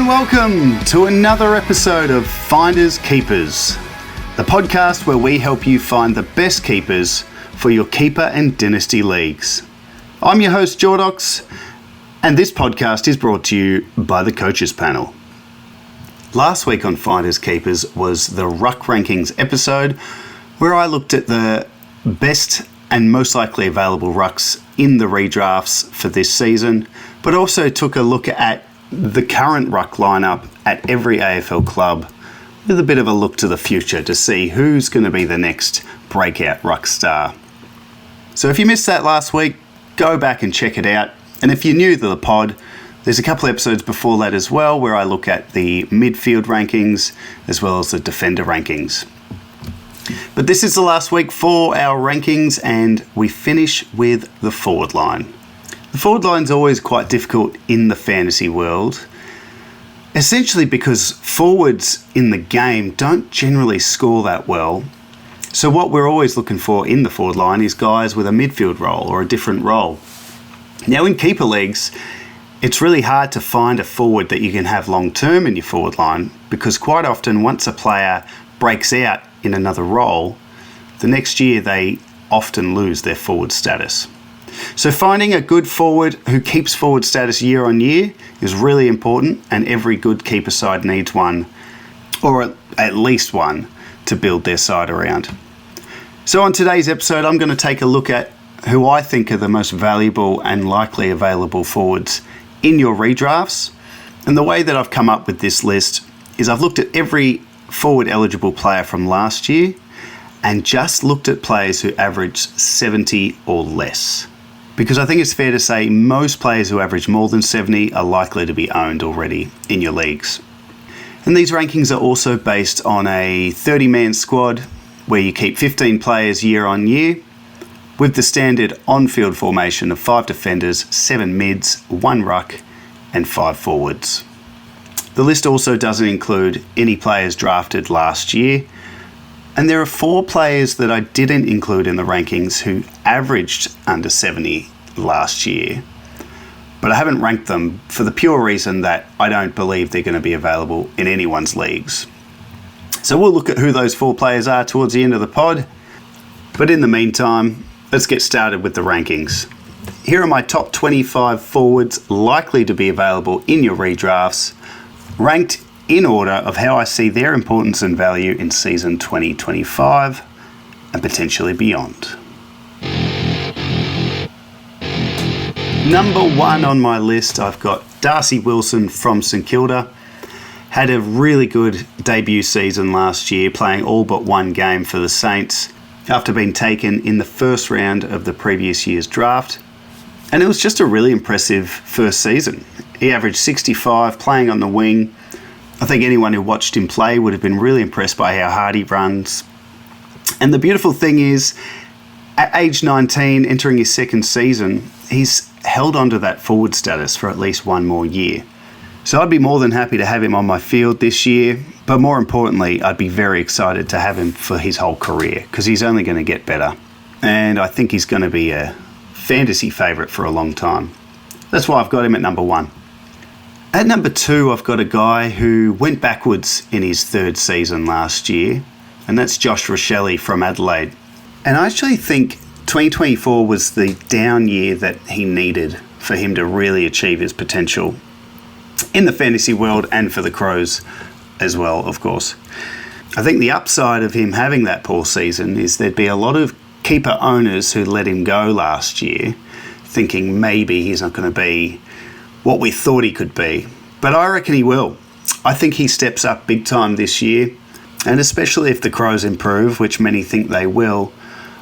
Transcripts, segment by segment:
and welcome to another episode of Finders Keepers, the podcast where we help you find the best keepers for your keeper and dynasty leagues. I'm your host Jordox, and this podcast is brought to you by the Coaches Panel. Last week on Finders Keepers was the Ruck Rankings episode, where I looked at the best and most likely available rucks in the redrafts for this season, but also took a look at the current ruck lineup at every AFL club with a bit of a look to the future to see who's going to be the next breakout ruck star. So if you missed that last week, go back and check it out. And if you're new to the pod, there's a couple episodes before that as well where I look at the midfield rankings as well as the defender rankings. But this is the last week for our rankings, and we finish with the forward line. The forward line's always quite difficult in the fantasy world, essentially because forwards in the game don't generally score that well. So what we're always looking for in the forward line is guys with a midfield role or a different role. Now in keeper leagues, it's really hard to find a forward that you can have long term in your forward line, because quite often once a player breaks out in another role, the next year they often lose their forward status. So finding a good forward who keeps forward status year on year is really important, and every good keeper side needs one, or at least one, to build their side around. So on today's episode, I'm going to take a look at who I think are the most valuable and likely available forwards in your redrafts. And the way that I've come up with this list is I've looked at every forward eligible player from last year and just looked at players who averaged 70 or less. Because I think it's fair to say most players who average more than 70 are likely to be owned already in your leagues. And these rankings are also based on a 30-man squad where you keep 15 players year on year, with the standard on-field formation of 5 defenders, 7 mids, 1 ruck, and 5 forwards. The list also doesn't include any players drafted last year, and there are 4 players that I didn't include in the rankings who averaged under 70 last year, but I haven't ranked them for the pure reason that I don't believe they're going to be available in anyone's leagues. So we'll look at who those 4 players are towards the end of the pod, but in the meantime, let's get started with the rankings. Here are my top 25 forwards likely to be available in your redrafts, ranked in order of how I see their importance and value in season 2025 and potentially beyond. Number 1 on my list, I've got Darcy Wilson from St Kilda. Had a really good debut season last year, playing all but 1 game for the Saints after being taken in the first round of the previous year's draft. And it was just a really impressive first season. He averaged 65 playing on the wing. I think anyone who watched him play would have been really impressed by how hard he runs. And the beautiful thing is, at age 19, entering his second season, he's held onto that forward status for at least 1 more year. So I'd be more than happy to have him on my field this year, but more importantly, I'd be very excited to have him for his whole career, because he's only going to get better. And I think he's going to be a fantasy favourite for a long time. That's why I've got him at number 1. At number 2, I've got a guy who went backwards in his 3rd season last year, and that's Josh Rochelle from Adelaide. And I actually think 2024 was the down year that he needed for him to really achieve his potential in the fantasy world and for the Crows as well, of course. I think the upside of him having that poor season is there'd be a lot of keeper owners who let him go last year, thinking maybe he's not going to be what we thought he could be. But I reckon he will. I think he steps up big time this year, and especially if the Crows improve, which many think they will,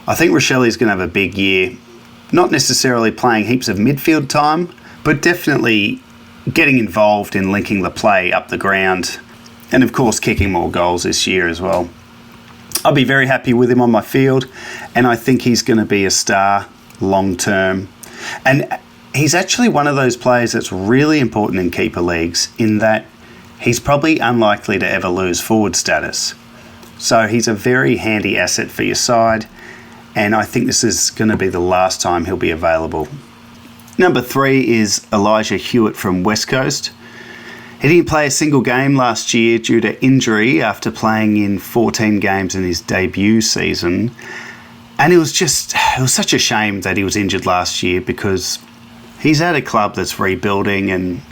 I think Rochelle is going to have a big year. Not necessarily playing heaps of midfield time, but definitely getting involved in linking the play up the ground, and of course kicking more goals this year as well. I'll be very happy with him on my field, and I think he's going to be a star long term. And he's actually one of those players that's really important in keeper leagues, in that he's probably unlikely to ever lose forward status. So he's a very handy asset for your side, and I think this is going to be the last time he'll be available. Number 3 is Elijah Hewitt from West Coast. He didn't play a single game last year due to injury after playing in 14 games in his debut season. And it was such a shame that he was injured last year, because he's at a club that's rebuilding and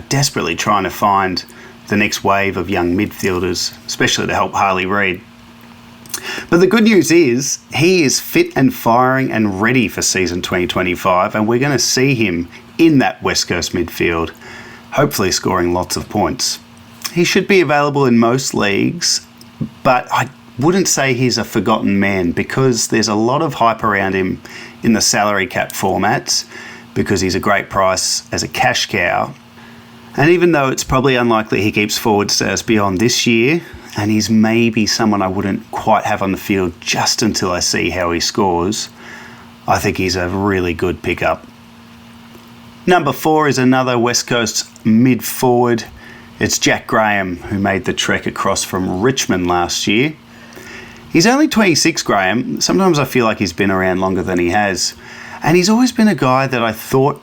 desperately trying to find the next wave of young midfielders, especially to help Harley Reid. But the good news is he is fit and firing and ready for season 2025, and we're going to see him in that West Coast midfield, hopefully scoring lots of points. He should be available in most leagues, but I wouldn't say he's a forgotten man, because there's a lot of hype around him in the salary cap formats, because he's a great price as a cash cow. And even though it's probably unlikely he keeps forward status beyond this year, and he's maybe someone I wouldn't quite have on the field just until I see how he scores, I think he's a really good pickup. Number 4 is another West Coast mid-forward. It's Jack Graham, who made the trek across from Richmond last year. He's only 26, Graham. Sometimes I feel like he's been around longer than he has. And he's always been a guy that I thought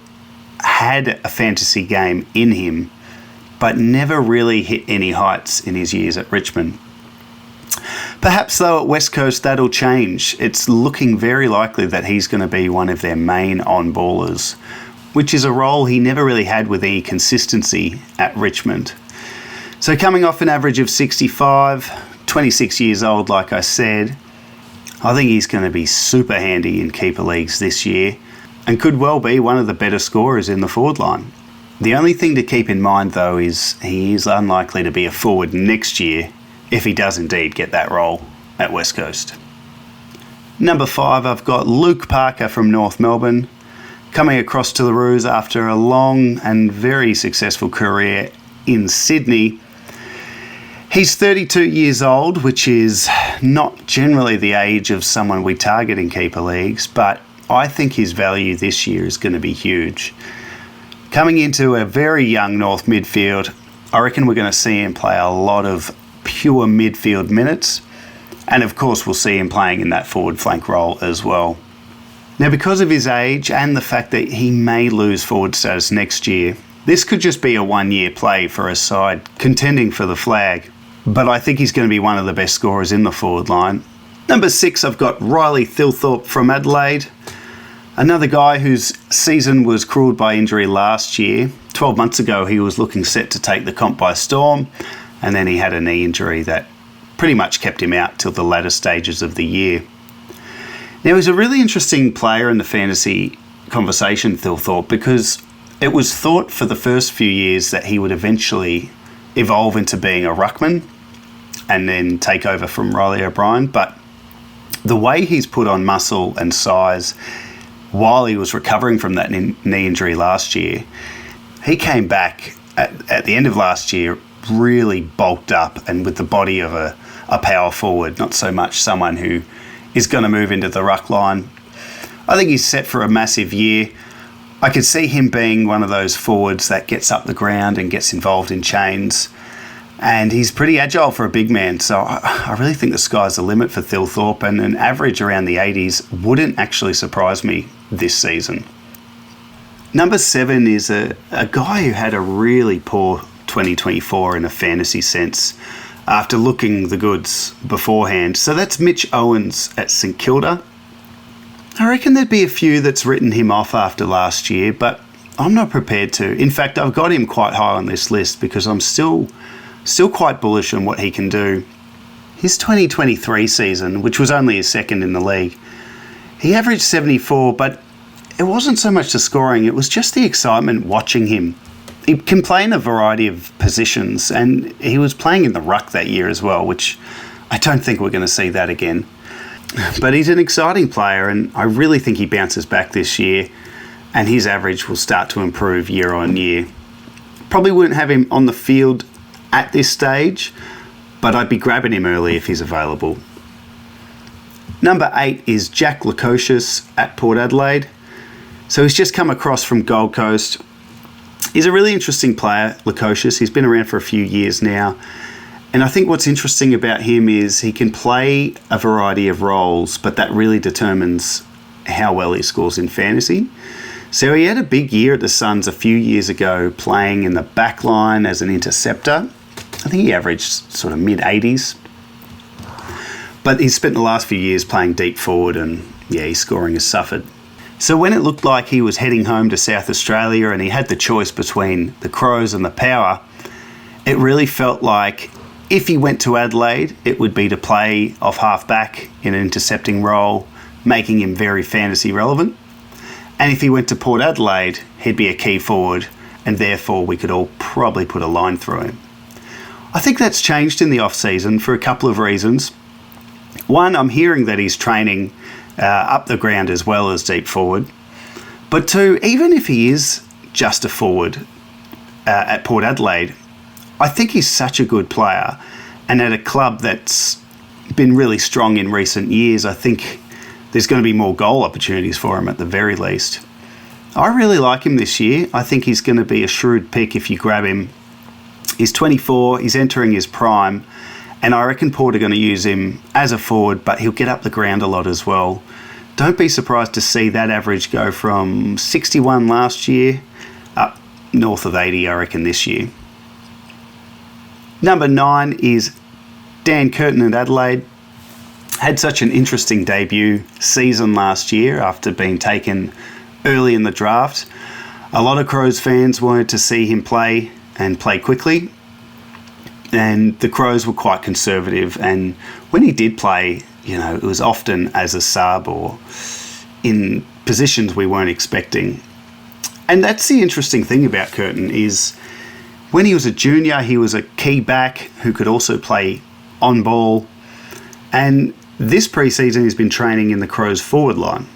had a fantasy game in him, but never really hit any heights in his years at Richmond. Perhaps, though, at West Coast that'll change. It's looking very likely that he's going to be one of their main on-ballers, which is a role he never really had with any consistency at Richmond. So coming off an average of 65, 26 years old, like I said, I think he's going to be super handy in keeper leagues this year, and could well be one of the better scorers in the forward line. The only thing to keep in mind, though, is he is unlikely to be a forward next year if he does indeed get that role at West Coast. Number 5, I've got Luke Parker from North Melbourne, coming across to the Roos after a long and very successful career in Sydney. He's 32 years old, which is not generally the age of someone we target in keeper leagues, but I think his value this year is going to be huge. Coming into a very young North midfield, I reckon we're going to see him play a lot of pure midfield minutes, and of course we'll see him playing in that forward flank role as well. Now, because of his age and the fact that he may lose forward status next year, this could just be a one-year play for a side contending for the flag, but I think he's going to be one of the best scorers in the forward line. Number 6, I've got Riley Thilthorpe from Adelaide. Another guy whose season was cruelled by injury last year. 12 months ago, he was looking set to take the comp by storm, and then he had a knee injury that pretty much kept him out till the latter stages of the year. Now, he's a really interesting player in the fantasy conversation, Thilthorpe, because it was thought for the first few years that he would eventually evolve into being a ruckman and then take over from Riley O'Brien, but the way he's put on muscle and size while he was recovering from that knee injury last year, he came back at the end of last year really bulked up and with the body of a power forward, not so much someone who is going to move into the ruck line. I think he's set for a massive year. I could see him being one of those forwards that gets up the ground and gets involved in chains, and he's pretty agile for a big man, so I really think the sky's the limit for Thilthorpe, and an average around the 80s wouldn't actually surprise me this season. Number 7 is a guy who had a really poor 2024 in a fantasy sense after looking the goods beforehand. So that's Mitch Owens at St Kilda. I reckon there'd be a few that's written him off after last year, but I'm not prepared to. In fact, I've got him quite high on this list because I'm still quite bullish on what he can do. His 2023 season, which was only his second in the league, he averaged 74, but it wasn't so much the scoring, it was just the excitement watching him. He can play in a variety of positions, and he was playing in the ruck that year as well, which I don't think we're going to see that again. But he's an exciting player, and I really think he bounces back this year, and his average will start to improve year on year. Probably wouldn't have him on the field at this stage, but I'd be grabbing him early if he's available. Number 8 is Jack Lukosius at Port Adelaide. So he's just come across from Gold Coast. He's a really interesting player, Lukosius. He's been around for a few years now. And I think what's interesting about him is he can play a variety of roles, but that really determines how well he scores in fantasy. So he had a big year at the Suns a few years ago, playing in the back line as an interceptor. I think he averaged sort of mid-80s. But he's spent the last few years playing deep forward, and his scoring has suffered. So when it looked like he was heading home to South Australia and he had the choice between the Crows and the Power, it really felt like if he went to Adelaide, it would be to play off half-back in an intercepting role, making him very fantasy relevant. And if he went to Port Adelaide, he'd be a key forward, and therefore we could all probably put a line through him. I think that's changed in the off-season for a couple of reasons. One, I'm hearing that he's training up the ground as well as deep forward. But two, even if he is just a forward at Port Adelaide, I think he's such a good player, and at a club that's been really strong in recent years, I think there's going to be more goal opportunities for him at the very least. I really like him this year. I think he's going to be a shrewd pick if you grab him. He's 24, he's entering his prime, and I reckon Port are going to use him as a forward, but he'll get up the ground a lot as well. Don't be surprised to see that average go from 61 last year up north of 80, I reckon, this year. Number 9 is Dan Curtin at Adelaide. Had such an interesting debut season last year after being taken early in the draft. A lot of Crows fans wanted to see him play and play quickly. And the Crows were quite conservative. And when he did play, it was often as a sub or in positions we weren't expecting. And that's the interesting thing about Curtin is when he was a junior, he was a key back who could also play on ball. And this preseason, he's been training in the Crows forward line.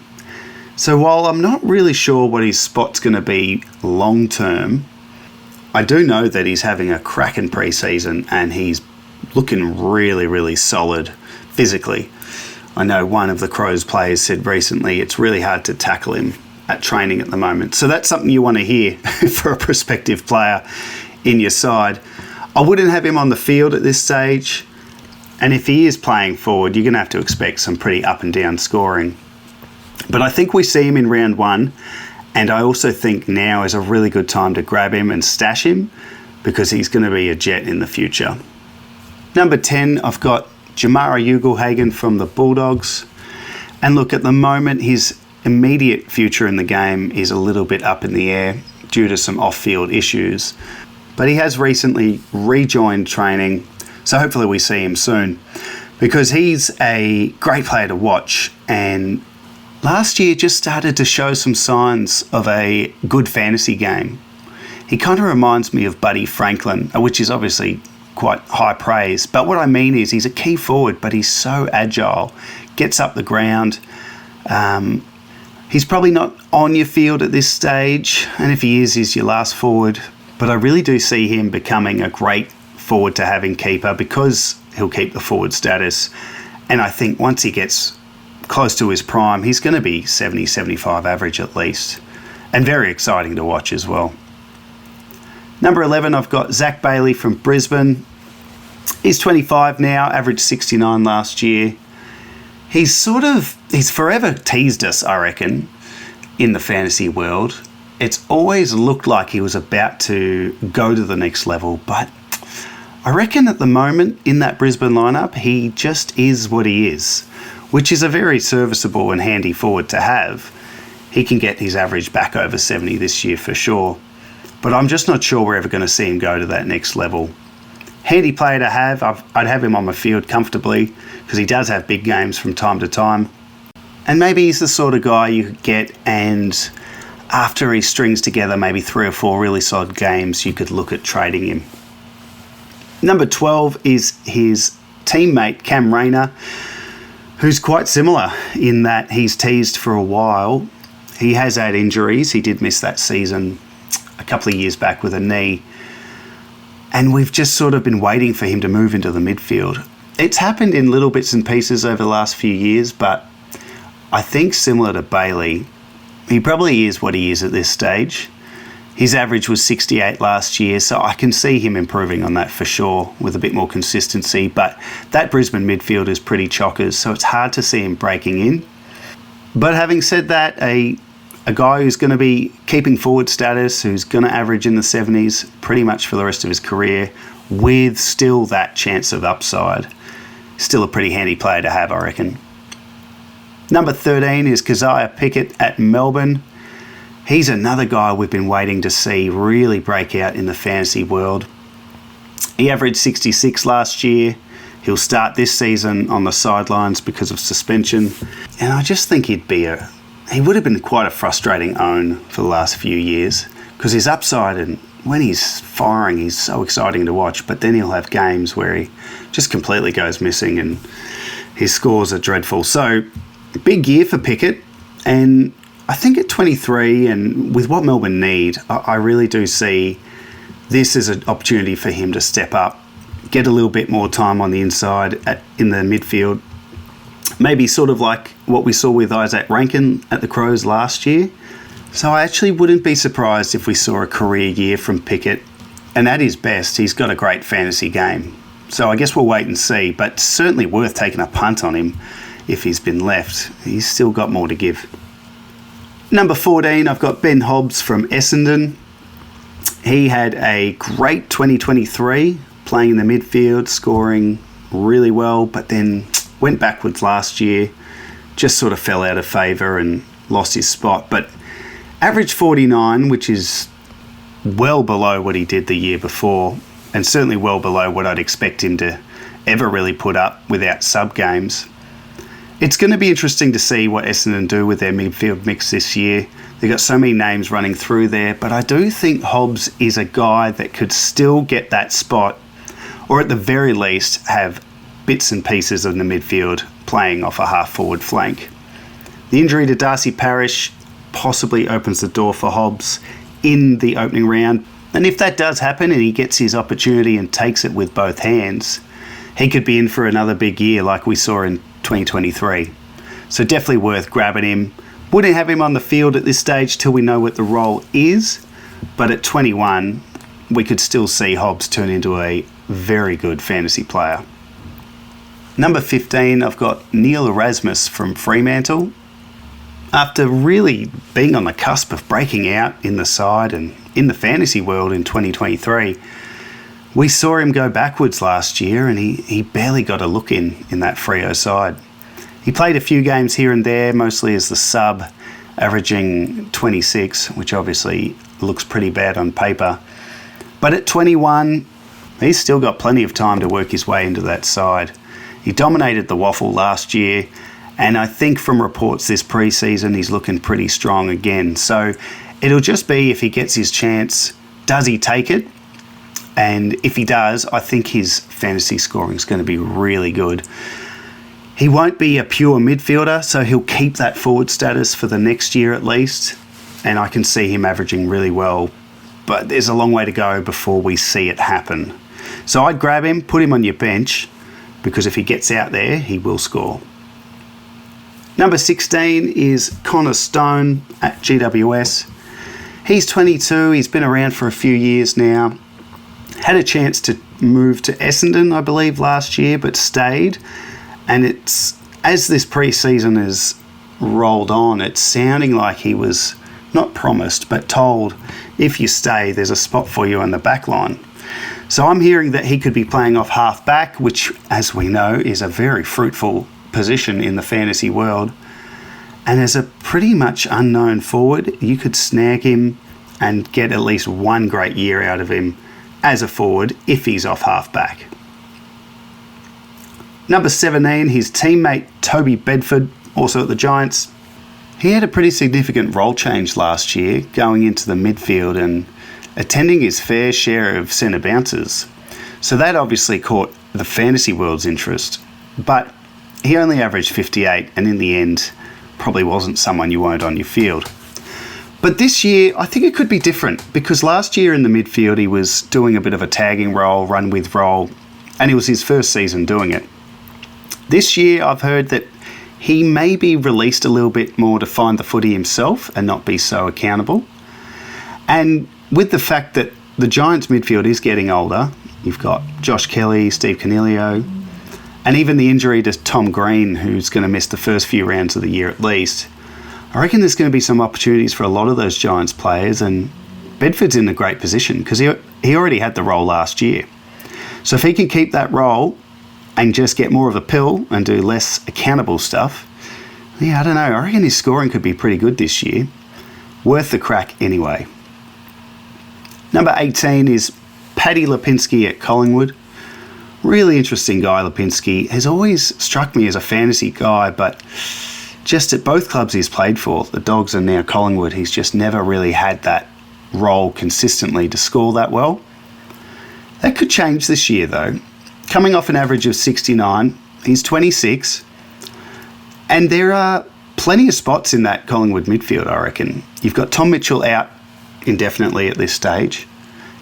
So while I'm not really sure what his spot's going to be long term, I do know that he's having a cracking preseason and he's looking really, really solid physically. I know one of the Crows players said recently it's really hard to tackle him at training at the moment. So that's something you want to hear for a prospective player in your side. I wouldn't have him on the field at this stage. And if he is playing forward, you're going to have to expect some pretty up and down scoring. But I think we see him in round 1. And I also think now is a really good time to grab him and stash him because he's going to be a jet in the future. Number 10, I've got Jamara Ugle-Hagan from the Bulldogs. And look, at the moment, his immediate future in the game is a little bit up in the air due to some off-field issues. But he has recently rejoined training, so hopefully we see him soon because he's a great player to watch, and last year just started to show some signs of a good fantasy game. He kind of reminds me of Buddy Franklin, which is obviously quite high praise, but what I mean is he's a key forward, but he's so agile, gets up the ground. He's probably not on your field at this stage, and if he is, he's your last forward. But I really do see him becoming a great forward to have in keeper because he'll keep the forward status. And I think once he gets close to his prime, he's going to be 70, 75 average at least. And very exciting to watch as well. Number 11, I've got Zach Bailey from Brisbane. He's 25 now, averaged 69 last year. He's forever teased us, I reckon, in the fantasy world. It's always looked like he was about to go to the next level, but I reckon at the moment in that Brisbane lineup, he just is what he is, which is a very serviceable and handy forward to have. He can get his average back over 70 this year for sure, but I'm just not sure we're ever going to see him go to that next level. Handy player to have. I'd have him on my field comfortably because he does have big games from time to time. And maybe he's the sort of guy you could get and after he strings together maybe 3 or 4 really solid games, you could look at trading him. Number 12 is his teammate Cam Rayner, who's quite similar in that he's teased for a while. He has had injuries. He did miss that season a couple of years back with a knee. And we've just sort of been waiting for him to move into the midfield. It's happened in little bits and pieces over the last few years, but I think similar to Bailey, he probably is what he is at this stage. His average was 68 last year, so I can see him improving on that for sure with a bit more consistency. But that Brisbane midfield is pretty chockers, so it's hard to see him breaking in. But having said that, a a guy who's going to be keeping forward status, who's going to average in the 70s pretty much for the rest of his career, with still that chance of upside. Still a pretty handy player to have, I reckon. Number 13 is Keziah Pickett at Melbourne. He's another guy we've been waiting to see really break out in the fantasy world. He averaged 66 last year. He'll start this season on the sidelines because of suspension. And I just think he would have been quite a frustrating own for the last few years, because his upside, and when he's firing, he's so exciting to watch. But then he'll have games where he just completely goes missing and his scores are dreadful. So, big year for Pickett. And I think at 23, and with what Melbourne need, I really do see this as an opportunity for him to step up, get a little bit more time on the inside in the midfield. Maybe sort of like what we saw with Isaac Rankin at the Crows last year. So I actually wouldn't be surprised if we saw a career year from Pickett. And at his best, he's got a great fantasy game. So I guess we'll wait and see, but certainly worth taking a punt on him if he's been left. He's still got more to give. Number 14, I've got Ben Hobbs from Essendon. He had a great 2023, playing in the midfield, scoring really well, but then went backwards last year, just sort of fell out of favour and lost his spot. But average 49, which is well below what he did the year before, and certainly well below what I'd expect him to ever really put up without sub games. It's going to be interesting to see what Essendon do with their midfield mix this year. They've got so many names running through there, but I do think Hobbs is a guy that could still get that spot, or at the very least have bits and pieces in the midfield playing off a half-forward flank. The injury to Darcy Parish possibly opens the door for Hobbs in the opening round, and if that does happen and he gets his opportunity and takes it with both hands, he could be in for another big year like we saw in 2023. So definitely worth grabbing him. Wouldn't have him on the field at this stage till we know what the role is, but at 21, we could still see Hobbs turn into a very good fantasy player. Number 15, I've got Neil Erasmus from Fremantle. After really being on the cusp of breaking out in the side and in the fantasy world in 2023, we saw him go backwards last year, and he barely got a look in that Freo side. He played a few games here and there, mostly as the sub, averaging 26, which obviously looks pretty bad on paper. But at 21, he's still got plenty of time to work his way into that side. He dominated the waffle last year, and I think from reports this pre-season, he's looking pretty strong again. So it'll just be, if he gets his chance, does he take it? And if he does, I think his fantasy scoring is going to be really good. He won't be a pure midfielder, so he'll keep that forward status for the next year at least. And I can see him averaging really well. But there's a long way to go before we see it happen. So I'd grab him, put him on your bench, because if he gets out there, he will score. Number 16 is Connor Stone at GWS. He's 22, he's been around for a few years now. Had a chance to move to Essendon, I believe, last year, but stayed. And it's, as this pre-season has rolled on, it's sounding like he was not promised, but told, if you stay, there's a spot for you on the back line. So I'm hearing that he could be playing off half-back, which, as we know, is a very fruitful position in the fantasy world. And as a pretty much unknown forward, you could snag him and get at least one great year out of him as a forward if he's off half-back. Number 17, his teammate Toby Bedford, also at the Giants. He had a pretty significant role change last year, going into the midfield and attending his fair share of centre bounces. So that obviously caught the fantasy world's interest. But he only averaged 58, and in the end, probably wasn't someone you wanted on your field. But this year, I think it could be different, because last year in the midfield, he was doing a bit of a tagging role, run with role, and it was his first season doing it. This year, I've heard that he may be released a little bit more to find the footy himself and not be so accountable. And with the fact that the Giants midfield is getting older, you've got Josh Kelly, Steve Coniglio, and even the injury to Tom Green, who's going to miss the first few rounds of the year at least, I reckon there's going to be some opportunities for a lot of those Giants players, and Bedford's in a great position because he already had the role last year. So if he can keep that role and just get more of a pill and do less accountable stuff, I don't know. I reckon his scoring could be pretty good this year. Worth the crack anyway. Number 18 is Paddy Lipinski at Collingwood. Really interesting guy, Lipinski. Has always struck me as a fantasy guy, but just at both clubs he's played for, the Dogs and now Collingwood, he's just never really had that role consistently to score that well. That could change this year though. Coming off an average of 69, he's 26, and there are plenty of spots in that Collingwood midfield, I reckon. You've got Tom Mitchell out indefinitely at this stage.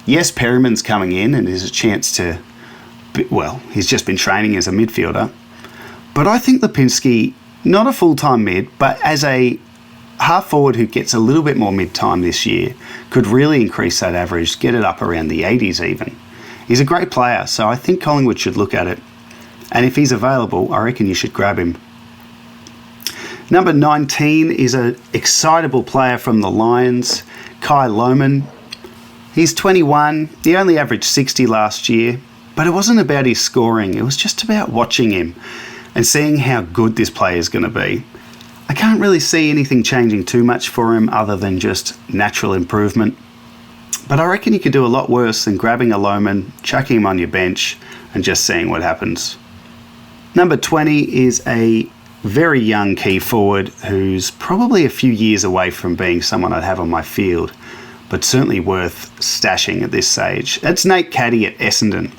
Yes, Perryman's coming in and there's a chance to, he's just been training as a midfielder. But I think Lipinski, not a full-time mid, but as a half forward who gets a little bit more mid-time this year, could really increase that average, get it up around the 80s even. He's a great player, so I think Collingwood should look at it. And if he's available, I reckon you should grab him. Number 19 is an excitable player from the Lions, Kai Lohmann. He's 21. He only averaged 60 last year, but it wasn't about his scoring. It was just about watching him and seeing how good this player is going to be. I can't really see anything changing too much for him other than just natural improvement. But I reckon you could do a lot worse than grabbing a Lohmann, chucking him on your bench, and just seeing what happens. Number 20 is a very young key forward who's probably a few years away from being someone I'd have on my field, but certainly worth stashing at this stage. That's Nate Caddy at Essendon.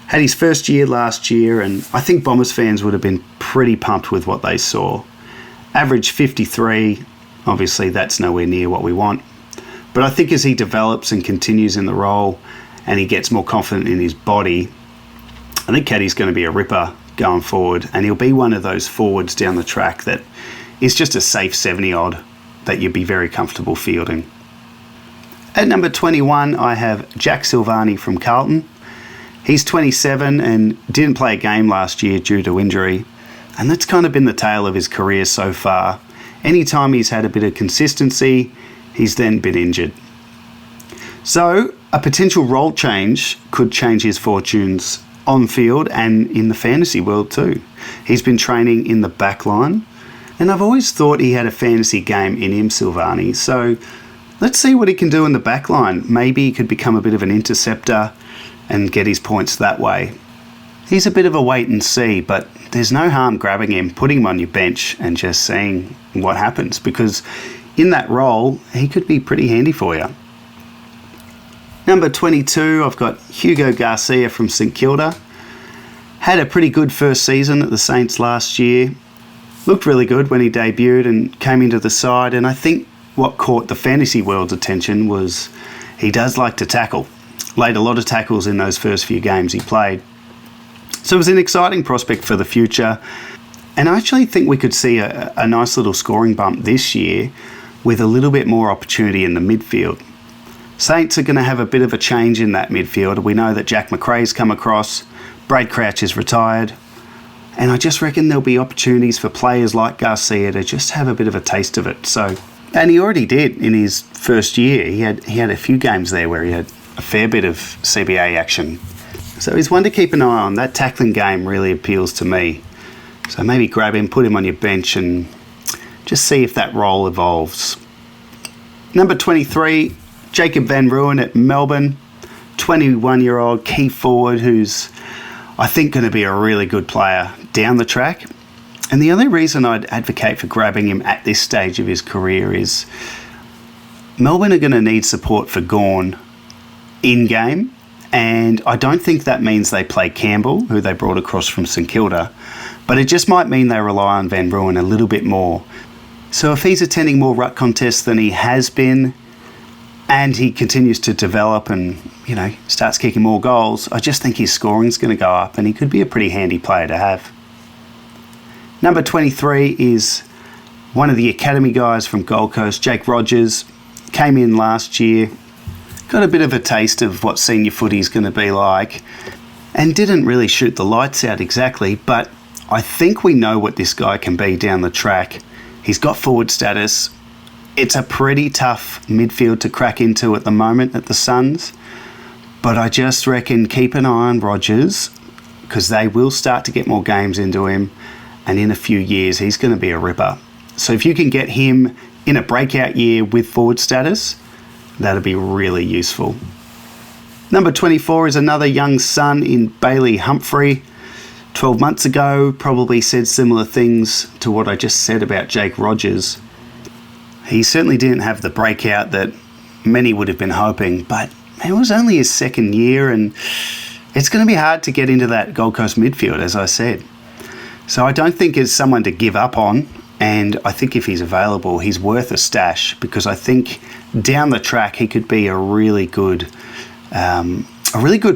Had his first year last year, and I think Bombers fans would have been pretty pumped with what they saw. Average 53, obviously that's nowhere near what we want. But I think as he develops and continues in the role and he gets more confident in his body, I think Caddy's going to be a ripper going forward, and he'll be one of those forwards down the track that is just a safe 70-odd that you'd be very comfortable fielding. At number 21, I have Jack Silvani from Carlton. He's 27 and didn't play a game last year due to injury, and that's kind of been the tale of his career so far. Anytime he's had a bit of consistency, he's then been injured. So a potential role change could change his fortunes on field and in the fantasy world too. He's been training in the back line, and I've always thought he had a fantasy game in him, Silvani. So let's see what he can do in the back line. Maybe he could become a bit of an interceptor and get his points that way. He's a bit of a wait and see, but there's no harm grabbing him, putting him on your bench and just seeing what happens, because in that role, he could be pretty handy for you. Number 22, I've got Hugo Garcia from St Kilda. Had a pretty good first season at the Saints last year. Looked really good when he debuted and came into the side, and I think what caught the fantasy world's attention was he does like to tackle. Laid a lot of tackles in those first few games he played. So it was an exciting prospect for the future, and I actually think we could see a nice little scoring bump this year with a little bit more opportunity in the midfield. Saints are going to have a bit of a change in that midfield. We know that Jack McRae's come across, Brad Crouch is retired, and I just reckon there'll be opportunities for players like Garcia to just have a bit of a taste of it. And he already did in his first year. He had a few games there where he had a fair bit of CBA action. So he's one to keep an eye on. That tackling game really appeals to me. So maybe grab him, put him on your bench, and just see if that role evolves. Number 23, Jacob Van Rooyen at Melbourne. 21-year-old key forward who's, I think, going to be a really good player down the track. And the only reason I'd advocate for grabbing him at this stage of his career is Melbourne are going to need support for Gawn in-game. And I don't think that means they play Campbell, who they brought across from St Kilda, but it just might mean they rely on Van Rooyen a little bit more. So if he's attending more ruck contests than he has been, and he continues to develop and, starts kicking more goals, I just think his scoring's going to go up and he could be a pretty handy player to have. Number 23 is one of the academy guys from Gold Coast, Jake Rogers. Came in last year, got a bit of a taste of what senior footy's going to be like, and didn't really shoot the lights out exactly, but I think we know what this guy can be down the track. He's got forward status. It's a pretty tough midfield to crack into at the moment at the Suns. But I just reckon keep an eye on Rodgers, because they will start to get more games into him. And in a few years, he's going to be a ripper. So if you can get him in a breakout year with forward status, that'd be really useful. Number 24 is another young son in Bailey Humphrey. 12 months ago, probably said similar things to what I just said about Jake Rodgers. He certainly didn't have the breakout that many would have been hoping, but it was only his second year, and it's going to be hard to get into that Gold Coast midfield, as I said. So I don't think it's someone to give up on, and I think if he's available, he's worth a stash, because I think down the track he could be a really good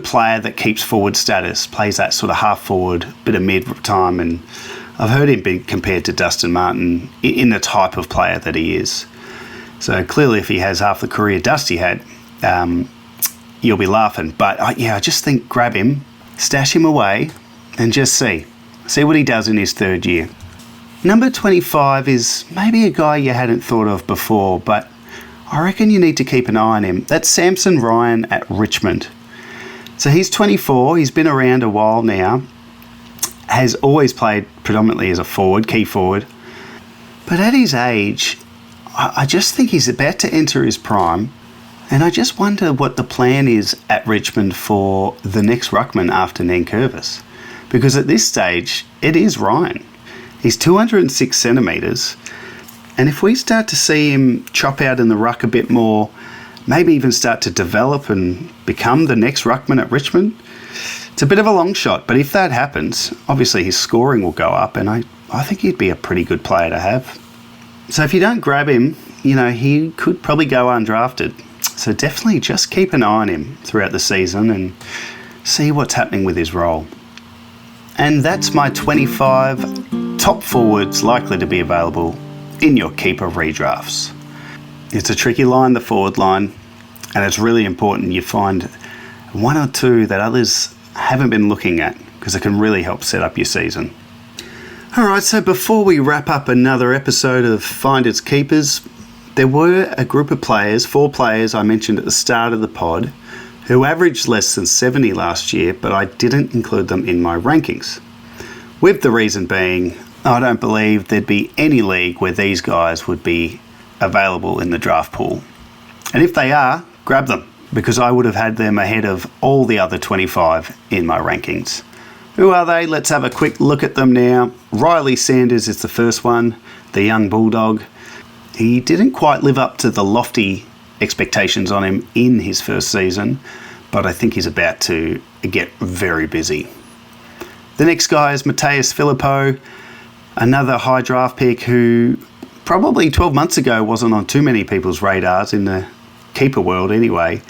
player that keeps forward status, plays that sort of half forward, bit of mid time, and I've heard him be compared to Dustin Martin in the type of player that he is. So clearly if he has half the career Dusty had, you'll be laughing. But I just think grab him, stash him away, and just see what he does in his third year. Number 25 is maybe a guy you hadn't thought of before, but I reckon you need to keep an eye on him. That's Samson Ryan at Richmond. So he's 24, he's been around a while now, has always played predominantly as a forward, key forward. But at his age, I just think he's about to enter his prime, and I just wonder what the plan is at Richmond for the next ruckman after Nankervis. Because at this stage, it is Ryan. He's 206 centimetres, and if we start to see him chop out in the ruck a bit more, maybe even start to develop and become the next ruckman at Richmond, it's a bit of a long shot, but if that happens, obviously his scoring will go up, and I think he'd be a pretty good player to have. So if you don't grab him, he could probably go undrafted. So definitely just keep an eye on him throughout the season and see what's happening with his role. And that's my 25 top forwards likely to be available in your keeper redrafts. It's a tricky line, the forward line, and it's really important you find one or two that others haven't been looking at, because it can really help set up your season. Alright, so before we wrap up another episode of Finders Keepers, there were a group of players, 4 players I mentioned at the start of the pod, who averaged less than 70 last year, but I didn't include them in my rankings. With the reason being, I don't believe there'd be any league where these guys would be available in the draft pool. And if they are, grab them, because I would have had them ahead of all the other 25 in my rankings. Who are they? Let's have a quick look at them now. Riley Sanders is the first one, the young bulldog. He didn't quite live up to the lofty expectations on him in his first season, but I think he's about to get very busy. The next guy is Mateus Filippo, another high draft pick who probably 12 months ago wasn't on too many people's radars in the keeper world anyway,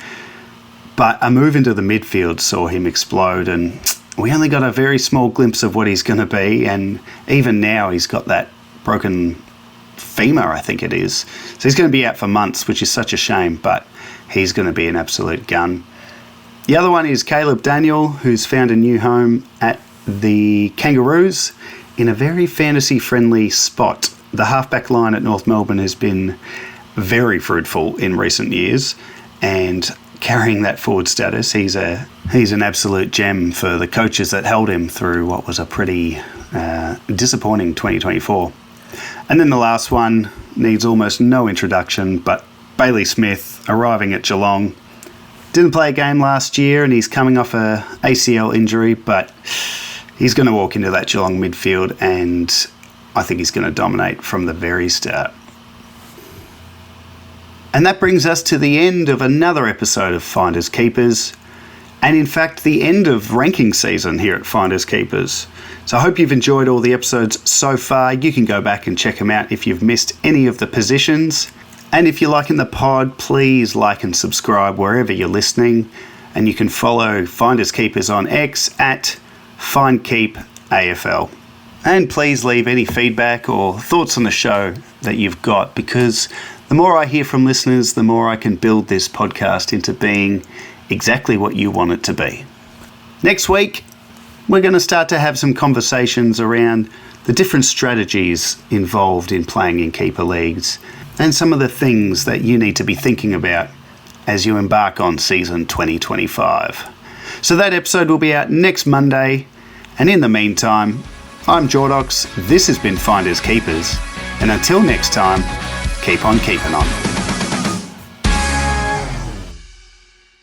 but a move into the midfield saw him explode, and we only got a very small glimpse of what he's going to be, and even now he's got that broken femur, I think it is. So he's going to be out for months, which is such a shame, but he's going to be an absolute gun. The other one is Caleb Daniel, who's found a new home at the Kangaroos in a very fantasy-friendly spot. The halfback line at North Melbourne has been very fruitful in recent years, and carrying that forward status, he's an absolute gem for the coaches that held him through what was a pretty disappointing 2024. And then the last one needs almost no introduction, but Bailey Smith arriving at Geelong. Didn't play a game last year, and he's coming off a ACL injury, but he's going to walk into that Geelong midfield, and I think he's going to dominate from the very start. And that brings us to the end of another episode of Finders Keepers, and in fact the end of ranking season here at Finders Keepers. So I hope you've enjoyed all the episodes so far. You can go back and check them out if you've missed any of the positions. And if you're liking the pod, please like and subscribe wherever you're listening. And you can follow Finders Keepers on X at FindKeepAFL. And please leave any feedback or thoughts on the show that you've got, because the more I hear from listeners, the more I can build this podcast into being exactly what you want it to be. Next week, we're going to start to have some conversations around the different strategies involved in playing in keeper leagues, and some of the things that you need to be thinking about as you embark on season 2025. So that episode will be out next Monday, and in the meantime, I'm Jordox, this has been Finders Keepers, and until next time, keep on keeping on.